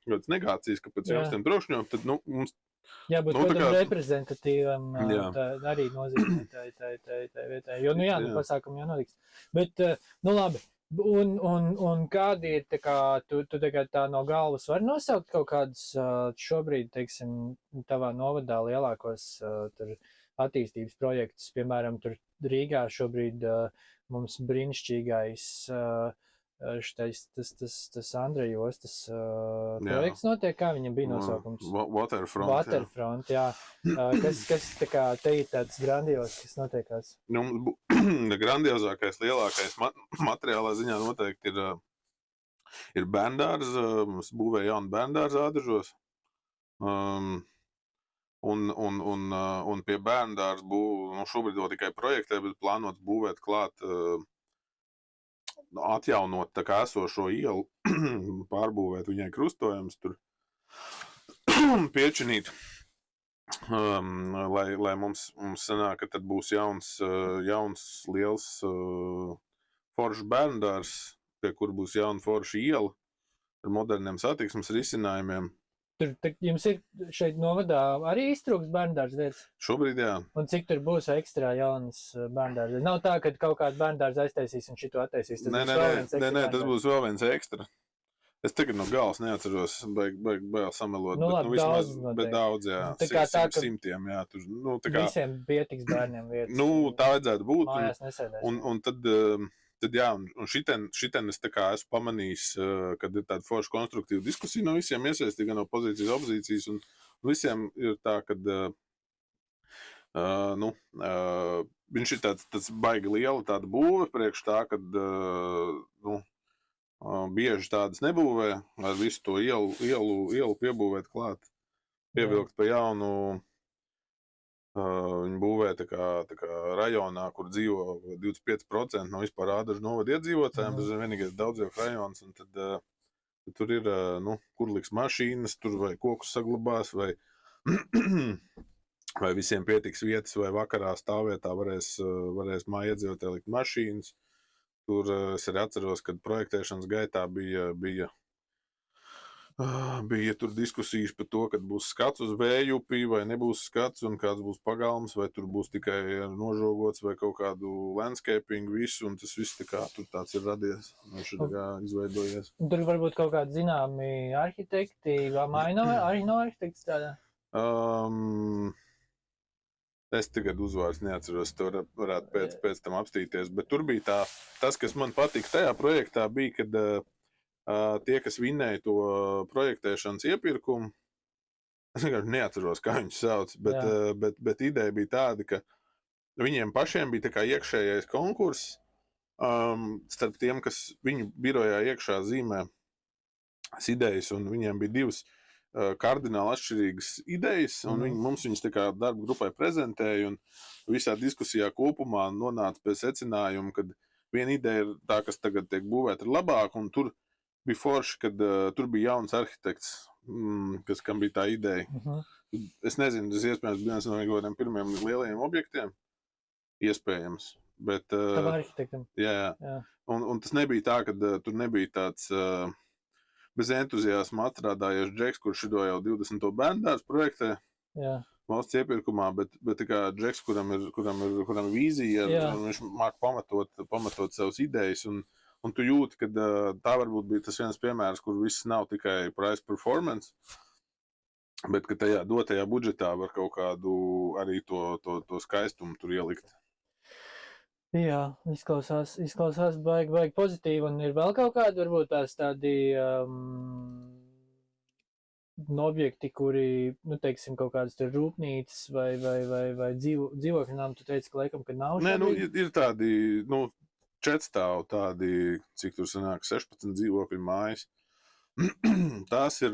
kādas negācijas, ka pēc jaunstiem trokšņiem, tad, mums... Jābūt kādam reprezentatīvam arī nozīmē tā vietā, jo, pasākumu jau notiks. Bet, labi. Un kādi ir, tu tā no galvas vari nosaukt kaut kādus šobrīd, teiksim, tavā novadā lielākos tur attīstības projektus, piemēram, tur Rīgā šobrīd mums brīnišķīgais tas Andreja Ostas projekts notiek, kā viņam bija nosaukums? Waterfront, jā. Kas te ir tāds grandios, kas notiekās? Grandiozākais, lielākais materiālā ziņā noteikti ir bērndārs, mums būvēja jaunu bērndārs Ādažos, un pie bērndārs šobrīd vēl tikai projektē, bet plānots būvēt klāt, atjaunot tā kā esošo ielu, pārbūvēt viņai krustojums tur, piečinīt. Lai mums sanāk, ka tad būs jauns liels foršs bērndārs, pie kur būs jauna forša iela ar moderniem satiksmes risinājumiem. Tur jums ir šeit novadā arī iztrūks bērndārs vietas? Šobrīd, jā. Un cik tur būs ekstra jaunas bērndārs? Nav tā, ka kaut kādu bērndārs aiztaisīs un šito attaisīs. Nē, tas būs vēl viens ekstra. Es tagad no galas neatceros, baigi samelot, bet daudz, jā, simtiem, jā. Tur, visiem pietiks bērniem vietas. Tā vajadzētu būt. Mājās nesēdēs. Un tad jā, un šiten es tā kā esmu pamanījis, kad ir tāda forša konstruktīva diskusija no visiem iesaistīt, gan no pozīcijas, opozīcijas, un visiem ir tā, kad, viņš ir tāds baigi liela tāda būve priekš tā, kad, bieži tādas nebūvē, ar visu to ielu piebūvēt klāt, pievilkt pa jaunu, viņi būvē tā kā rajonā, kur dzīvo 25% no vispār Ādažu novada iedzīvotājiem, tas ir vienīgais daudzdzīvokļu rajons, un tad tur ir, kur liks mašīnas, tur vai kokus saglabās, vai visiem pietiks vietas, vai vakarā stāvvietā varēs māju iedzīvotāji likt mašīnas. Tur es arī atceros, kad projektēšanas gaitā bija tur diskusijas par to, kad būs skats uz vējupī vai nebūs skats un kāds būs pagalms, vai tur būs tikai nožogots vai kaut kādu landscaping visu, un tas viss tur tāds ir radies, viņš ir izveidojies. Tur varbūt kaut kādi zināmi arhitekti, vai arī no arhitekts tādā? Es tagad uzvārds neatceros, to varētu pēc tam apstīties, bet tur bija tas, kas man patika tajā projektā, bija, kad tie, kas vinnēja to projektēšanas iepirkumu, es vienkārši neatceros, kā viņus sauc, bet ideja bija tāda, ka viņiem pašiem bija tā kā iekšējais konkurss starp tiem, kas viņu birojā iekšā zīmē idejas, un viņiem bija divas kardināli atšķirīgas idejas, un mums viņas tā kā darba grupai prezentēja, un visā diskusijā kopumā nonāca pie secinājuma, kad viena ideja ir tā, kas tagad tiek būvēta, ir labāka, un tur bija forši, kad tur bija jauns arhitekts, kam bija tā ideja. Es nezinu, tas iespējams bija viens no kādiem pirmiem lielajiem objektiem, iespējams, bet... Tam arhitektam. Jā. Un tas nebija tā, ka tur nebija tāds... bez entuziasma atstrādājies Džeks, kurš šido jau 20. bērndārs projektē. Jā. valsts iepirkumā, bet tā kā Džeks, kuram ir vīzija, viņš māk pamatot savas idejas, un tu jūti, ka tā varbūt bija tas viens piemērs, kur viss nav tikai price performance, bet ka tajā dotajā budžetā var kaut kādu arī to skaistumu tur ielikt. Jā, izklausās baigi pozitīvi, un ir vēl kaut kādi, varbūt tās tādi objekti, kuri, teiksim, kaut kādas tur rūpnīcas vai dzīvokļu nām, tu teici, ka laikam, ka nav šobrīd? Nē, ir tādi, 4 stāv tādi, cik tur sanāk, 16 dzīvokļu mājas. Tās ir,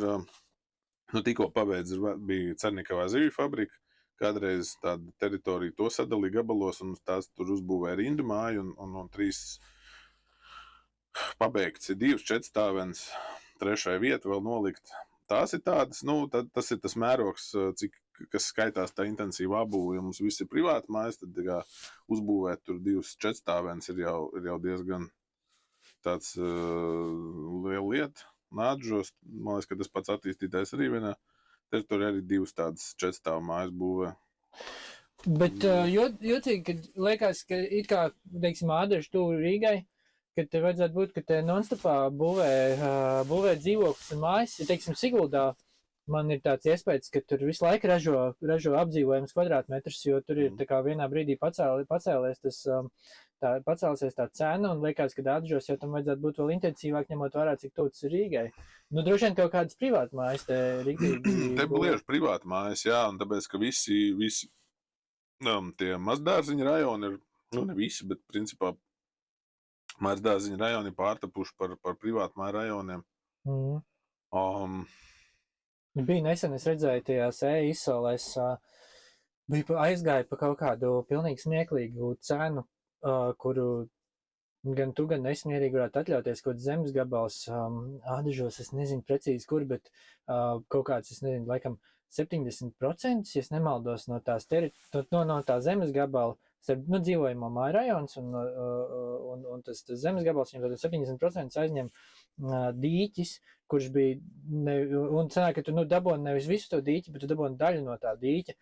tikko pabeidz, bija Cernikavā zivju fabrika, kādreiz tāda teritorija to sadalīja gabalos, un tās tur uzbūvēja rindu māju, un 3 pabeigts ir 2 4 stāvens, 3. vieta vēl nolikt. Tās ir tādas, tas ir tas mērogs, kas skaitās tā intensīva apbūve. Ja mums viss ir privāti mājas, tad uzbūvēt tur 2 4 stāvens ir jau diezgan tāds liela lieta. Nāģos, man liekas, ka tas pats attīstītājs arī vienā teritorijā arī 2 tādas 4 stāvu mājas būvē. Bet jocīgi, ka liekas, ka it kā, teiksim, Ādažu tuvu Rīgai, ka te vajadzētu būt, ka te non-stopā būvē dzīvokļus un mājas. Ja, teiksim, Siguldā man ir tāds iespējas, ka tur visu laiku ražo apdzīvojums kvadrātmetrus, jo tur ir tā kā vienā brīdī pacēlēsies tā cena, un liekas, ka Ādažos jau tam vajadzētu būt vēl intensīvāk, ņemot vērā, cik tūtas ir Rīgai. Droši vien kaut kādas privāta mājas te rīktīgi. Te lieži privāta mājas, jā, un tāpēc, ka visi tie mazdārziņa rajoni ir, ne visi, bet principā mazdārziņa rajoni ir pārtapuši par privātu māju rajoniem. Bija nesen, es redzēju tajās izsolēs, aizgāju pa kaut kādu pilnīgi smieklīgu cenu, kuru gan tu, gan es mierīgi varētu atļauties, kaut zemes gabals Ādažos, es nezinu precīzi kur, bet kaut kāds, es nezinu, laikam 70%, ja es nemaldos, no tā zemes gabala, dzīvojamo māju rajons, un tas zemes gabals, viņam 70% aizņem dīķis, kurš bija, un sanāk, ka tu daboni nevis visu to dīķi, bet tu daboni daļu no tā dīķa,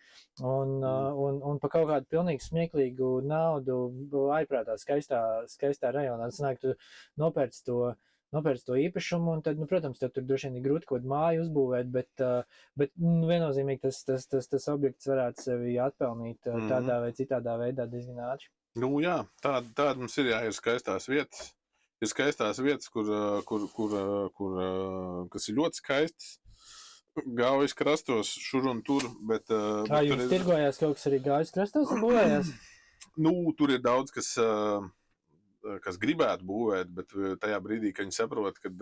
un pa kaut kādu pilnīgi smieklīgu naudu ārprātā skaistā rajonā. Sanāk, tu nopērc to īpašumu, un tad, protams, tev tur droši vien ir grūti kaut kādu māju uzbūvēt, bet viennozīmīgi tas objekts varētu sevi atpelnīt tādā vai citādā veidā diezgan ātri. Jā, tāda mums ir, ir skaistās vietas. Ir skaistās vietas, kas ir ļoti skaistas, Gaujas krastos, šur un tur, bet... Kā jums tirgojās kaut kas arī Gaujas krastos un būvējās? Tur ir daudz, kas gribētu būvēt, bet tajā brīdī, kad viņi saprot, kad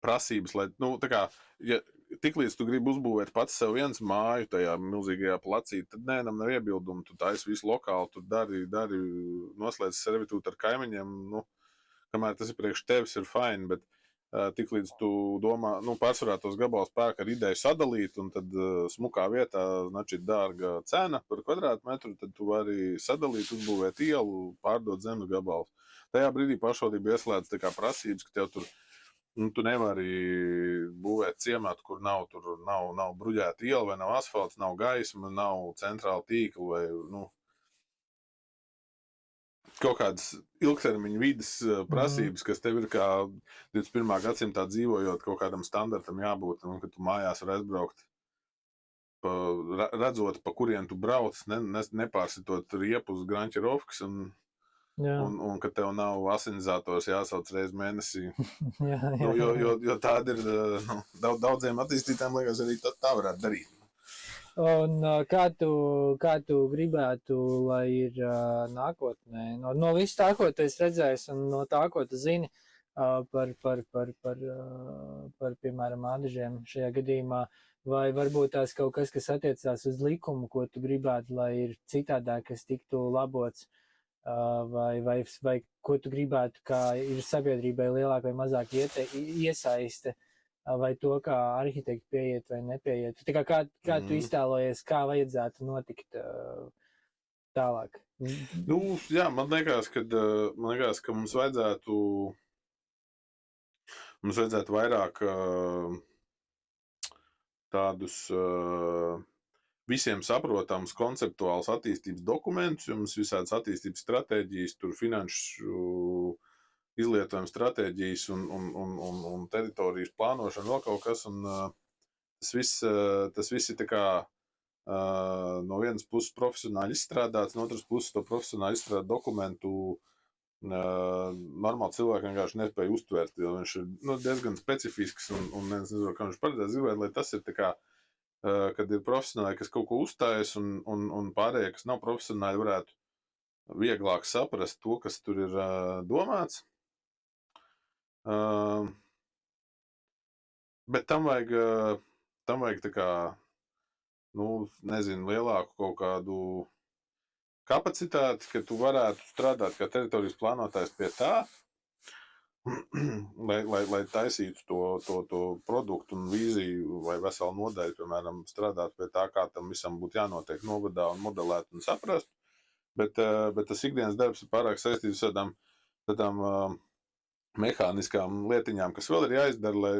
prasības, lai, tā kā, ja tiklīdz tu gribi uzbūvēt pats sev viens māju tajā milzīgajā placī, tad nevienam nav iebildumu, tu taisi visu lokāli, tu dari, noslēdz servitūtu ar kaimiņiem, kamēr tas ir priekš tevis ir fine, bet tiklīdz tu domā, pārsvarā tos gabalus pērk ar ideju sadalīt, un tad smukā vietā, dārga cena par kvadrātmetru, tad tu vari sadalīt, uzbūvēt ielu, pārdot zemes gabalus. Tajā brīdī pašvaldība ieslēdz tā kā prasības, ka tev tur tu nevari būvēt ciematu, kur nav bruģēta iela, vai nav asfalts, nav gaisma, nav centrāla tīkla, vai, kaut kādas ilgtermiņa vides prasības, kas tev ir kā 21. gadsimtā dzīvojot, kaut kādam standartam jābūt, un ka tu mājās var aizbraukt, redzot, pa kurien tu brauc, nepārsitot riepu uz Granķerovkas, un ka tev nav asinizators jāsauc reiz mēnesī. Jo tāda ir, daudziem attīstītājiem liekas arī tā varētu darīt. Un kā tu gribētu, lai ir nākotnē? No visu tā, ko tu esi redzējis, un no tā, ko tu zini par piemēram, Ādažiem šajā gadījumā, vai varbūt tās kaut kas, kas attiecās uz likumu, ko tu gribētu, lai ir citādāk, kas tiktu labots, vai ko tu gribētu, kā ir sabiedrībai lielāk vai mazāk iesaiste, vai to, kā arhitekti pieiet vai nepieiet. Tā kā tu iztēlojies, kā vajadzētu notikt tālāk? Jā, man liekas, ka mums vajadzētu vairāk tādus visiem saprotams konceptuāls attīstības dokumentus, jums visādas attīstības stratēģijas, tur finanšu izlietojuma stratēģijas un teritorijas plānošana, vēl kaut kas, un tas viss ir tā kā no vienas puses profesionāli izstrādāts, no otras puses to profesionāli izstrādāt dokumentu normāli cilvēki vienkārši nespēja uztvērt, jo viņš ir diezgan specifisks un nezinu, kā viņš paredzēts gribēt, lai tas ir tā kā, kad ir profesionāli, kas kaut ko uzstājas un pārējie, kas nav profesionāli, varētu vieglāk saprast to, kas tur ir domāts. Bet tam vajag tā kā, nezinu, lielāku kaut kādu kapacitāti, ka tu varētu strādāt kā teritorijas plānotājs pie tā, lai taisītu to produktu un vīziju vai veselu nodaļu, piemēram, strādāt pie tā, kā tam visam būtu jānotiek novadā un modelēt un saprast. Bet tas ikdienas darbs ir pārāk saistīts ar tādām mehāniskām lietiņām, kas vēl ir jāizdara, lai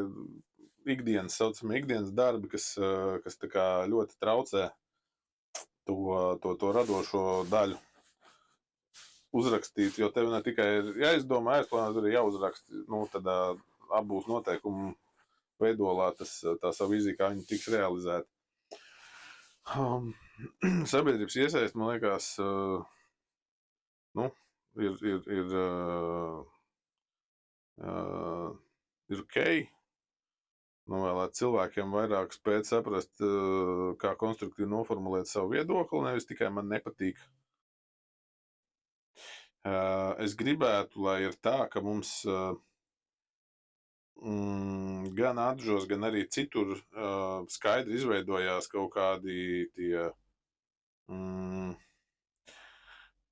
saucamie ikdienas darbi, kas tā kā ļoti traucē to radošo daļu uzrakstīt, jo tev ne tikai ir jāizdomā, jāizplānot, arī jāuzrakst, tādā abūs noteikumu veidolā tā savu vīziju, kā viņi tiks realizēti. Sabiedrības iesaist, man liekas, ir ok. Novēlēt cilvēkiem vairāk spēt saprast, kā konstruktīvi noformulēt savu viedokli, nevis tikai man nepatīk. Es gribētu, lai ir tā, ka mums gan Atžos, gan arī citur skaidri izveidojās kaut kādi tie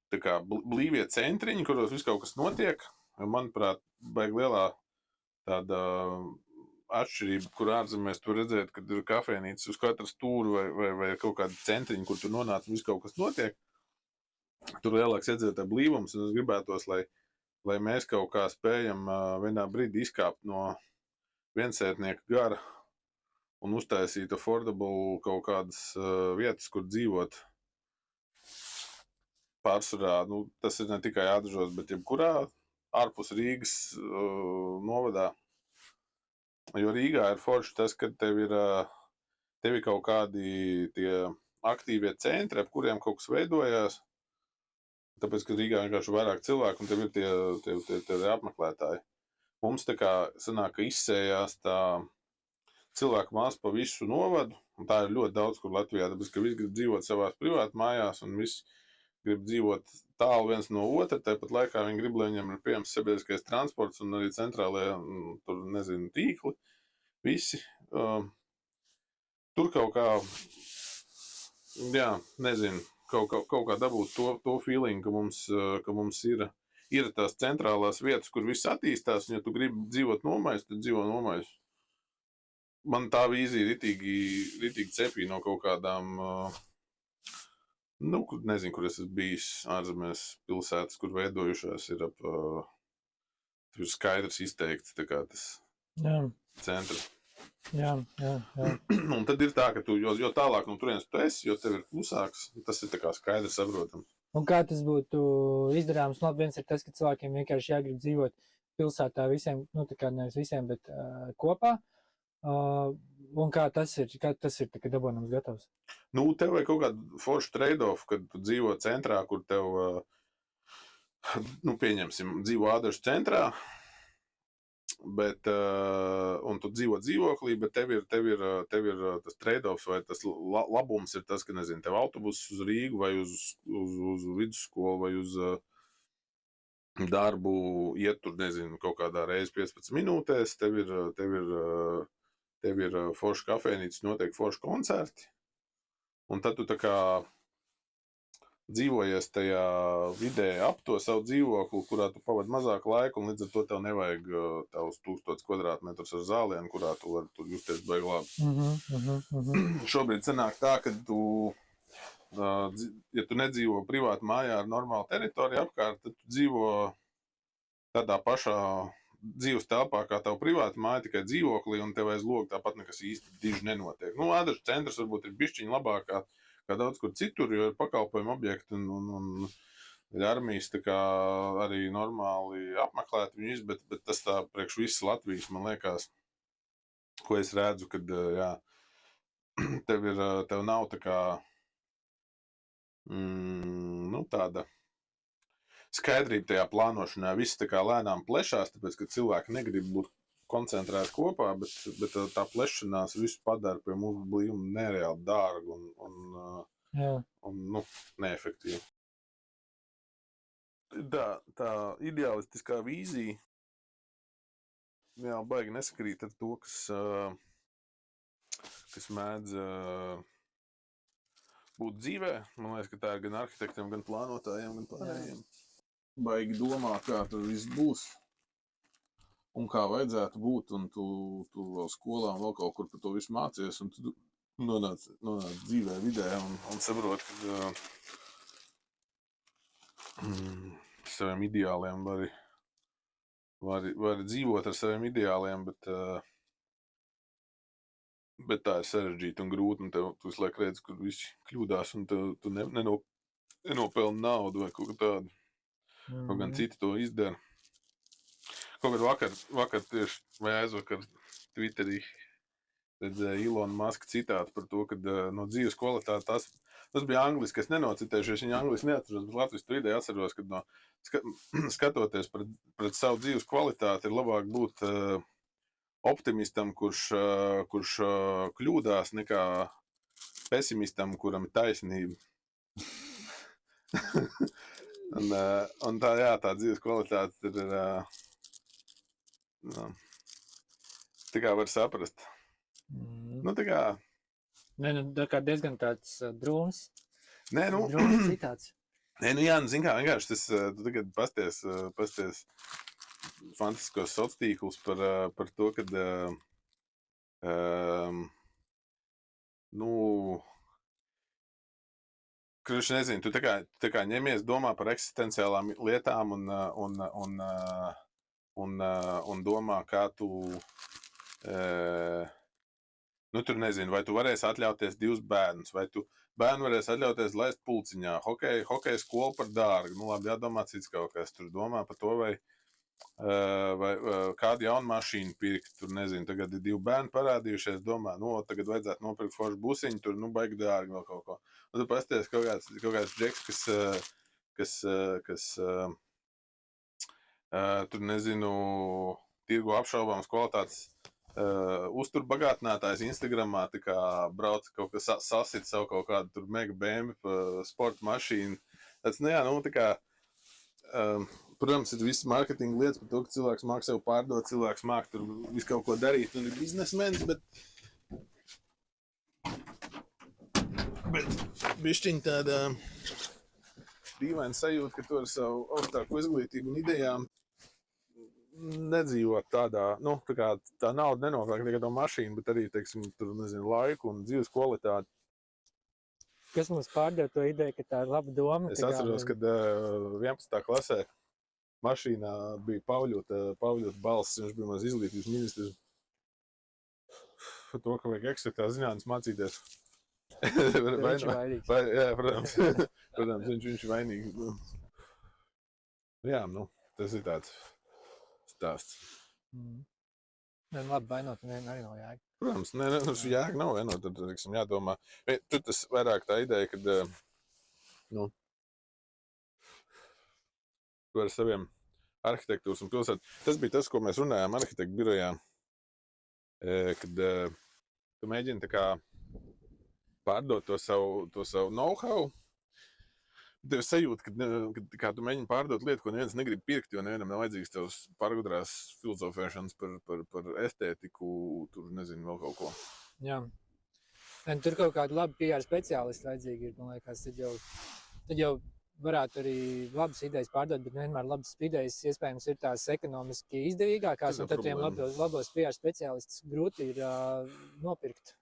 tā kā blīvie centriņi, kuros viss kaut kas notiek. Manuprāt, baigi lielā tāda atšķirība, kur ārzemēs tu redzēt, kad ir kafejnīcas uz katru stūru vai kaut kādi centriņi, kur tu nonāc un viss kaut kas notiek. Tur lielāks iedzīvotāju blīvums, un es gribētos, lai mēs kaut kā spējam vienā brīdī izkāpt no viensētnieka gara un uztaisīt affordable kaut kādas vietas, kur dzīvot. Pārsvarā, tas ir ne tikai Atžos, bet jebkurā ārpus Rīgas novadā. Jo Rīgā ir forši tas, ka tev ir kaut kādi tie aktīvie centri, ap kuriem kaut kas veidojās. Tāpēc, ka Rīgā vienkārši vairāk cilvēku un tev ir tie apmeklētāji. Mums tā kā sanāk, ka izsējās tā cilvēku masa pa visu novadu, un tā ir ļoti daudz, kur Latvijā, tāpēc, ka visi grib dzīvot savās privātu mājās, un visi grib dzīvot tālu viens no otra, tāpat laikā viņi grib, lai viņam ir pieejams sabiedriskais transports un arī centrālajie, tur, nezinu, tīkli, visi. Tur kaut kā, nezinu, kaut kā dabūt to feeling, ka mums ir tās centrālās vietas, kur viss attīstās, un ja tu gribi dzīvot nomais, tad dzīvo nomais. Man tā vīzija ritīgi cepī no kaut kādām, nezinu, kur es esmu bijis ārzemēs pilsētas, kur veidojušās ir tur skaidrs izteikts, tā kā tas centrs. Jā. Un tad ir tā, ka tu, jo tālāk no turienes tu esi, jo tev ir klusāks, tas ir tā kā skaidrs saprotams. Un kā tas būtu izdarāms? Labi, viens ir tas, ka cilvēkiem vienkārši jāgrib dzīvot pilsētā visiem, tā kā nevis visiem, bet kopā. Un kā tas ir tā kā dabonams gatavs? Tev vajag kaut kādu foršu trade-off, kad tu dzīvo centrā, kur tev, pieņemsim, dzīvo Ādažu centrā, bet, un tu dzīvo dzīvoklī, bet tev ir tas trade-offs vai tas labums ir tas, ka, nezinu, tev autobuss uz Rīgu vai uz vidusskolu vai uz darbu iet tur, nezinu, kaut kādā reizi 15 minūtēs, tev ir forša kafejnīca, notiek forša koncerti, un tad tu tā kā dzīvojies tajā vidē ap to savu dzīvokli, kurā tu pavadi mazāk laiku, un līdz ar to tev nevajag tavus 1000 kvadrātmetrus ar zālienu, kurā tu vari tur justies baigi labi. Šobrīd sanāk tā, ka ja tu nedzīvo privāti mājā ar normālu teritoriju apkārt, tad tu dzīvo tādā pašā dzīves telpā kā tavu privātu māju, tikai dzīvoklī, un tev aiz loga tāpat nekas īsti diži nenotiek. Nu, Ādažu centrs varbūt ir bišķiņi labāk kā daudz kur citur, jo ir pakalpojumu objekti un armijas tā kā arī normāli apmeklēt viņus, bet tas tā priekš visas Latvijas, man liekas, ko es redzu, kad, jā, tev nav tā kā, nu, tāda skaidrība tajā plānošanā. Viss tā kā lēnām plešās, tāpēc, ka cilvēki negrib būt koncentrēti kopā, bet tā plešanās visu padara pie mūsu blīvuma nereāli dārgu un nu, neefektīvu. Tā ideālistiskā vīzija jā, baigi nesakrīt ar to, kas mēdz būt dzīvē. Man liekas, ka tā ir gan arhitektiem, gan plānotājiem, gan pārējiem. Baigi domā, kā tur viss būs un kā vajadzētu būt, un tu vēl skolā un vēl kaut kur par to visu mācies, un tu nonāc dzīvē vidē un saprot, ka saviem ideāliem vari dzīvot ar saviem ideāliem, bet tā ir sarežģīta un grūta, un tu visu laiku redzi, kur visi kļūdās, un tu nenopelni naudu vai kaut kā tādu. Kaut gan citi to izdara. Kaut kad vakar tieši vai aizvakar Twitterī redzēju Ilona Maska citātu par to, ka no dzīves kvalitāte tas bija angliski, es nenocitējuši, viņa angliski neatceros, bet Latvijas to ideju atceros, ka skatoties pret savu dzīves kvalitāti, ir labāk būt optimistam, kurš kļūdās, nekā pesimistam, kuram ir taisnība. un tā dzīves kvalitāte ir, tā kā var saprast. Nu, tā kā... Nē, nu, tā kā diezgan tāds drūms. Nē, nu... Drūms citāds. Nē, nu jā, nu, zin kā, vienkārši tas, tu tagad pasties fantastiskos sociātīklus par to, kad, nu, kurš nezinu, tu tā kā ņemies domā par eksistenciālām lietām un domā, kā tu, nu, tur nezinu, vai tu varēsi atļauties 2 bērnus, vai tu bērnu varēsi atļauties laist pulciņā, hokeja skolu par dārgu, nu, labi, jādomā cits kaut kas, tur domā par to, vai kādu jaunu mašīnu pirkt, tur nezinu, tagad ir 2 bērni parādījušies, domā, nu, tagad vajadzētu nopirkt foršu busiņu, tur, nu, baigi dārgi vēl kaut ko. Un tu pasties kaut kāds džeks, kas tur, nezinu, tirgo apšaubāmas kvalitātes uzturbagātinātājs Instagramā, tā kā brauc kaut kas sasit savu kaut kādu tur mega BMW sporta mašīnu. Tāds, nu jā, nu, tā kā, protams, ir visas marketinga lietas par to, ka cilvēks māk sev pārdot, cilvēks māk tur visu kaut ko darīt un ir biznesmenis, bet bišķiņ tāda dīvaina sajūta, ka tu ar savu augstāku izglītību un idejām nedzīvot tādā, nu, tā kā tā nauda nenopērk tikai to mašīnu, bet arī, teiksim, tur, nezinu, laiku un dzīves kvalitāti. Kas mums pārdod to ideju, ka tā ir laba doma? Es atceros, kad 11. klasē mašīnā bija Pauļota balss, viņš bija maz izglītības ministrs. Par to, ka vajag ekstraktās zinātnes mācīties. Viņš ir vainīgs. Jā, protams, viņš ir vainīgs. Jā, nu, tas ir tāds stāsts. Nē, labi, vainot, arī nav jēga. Protams, tas jēga nav vainot, tad, teiksim, jādomā. Tur tas vairāk tā ideja, kad, nu, tu ar saviem arhitektūras un pilsētu. Tas bija tas, ko mēs runājām arhitektu birojā, kad tu mēģini tā kā pārdot to savu know-how. Tev sajūta, ka tu mēģini pārdot lietu, ko neviens negrib pirkt, jo nevienam nav vajadzīgs tavs pārgudrās filozofēšanas par estētiku, tur nezinu vēl kaut ko. Jā. Un tur kaut kādu labu PR speciālistu vajadzīgi ir, man liekas, tad jau varētu arī labas idejas pārdot, bet vienmēr labas idejas iespējams ir tās ekonomiski izdevīgākās, un tad tiem labos PR speciālistus grūti ir nopirkt.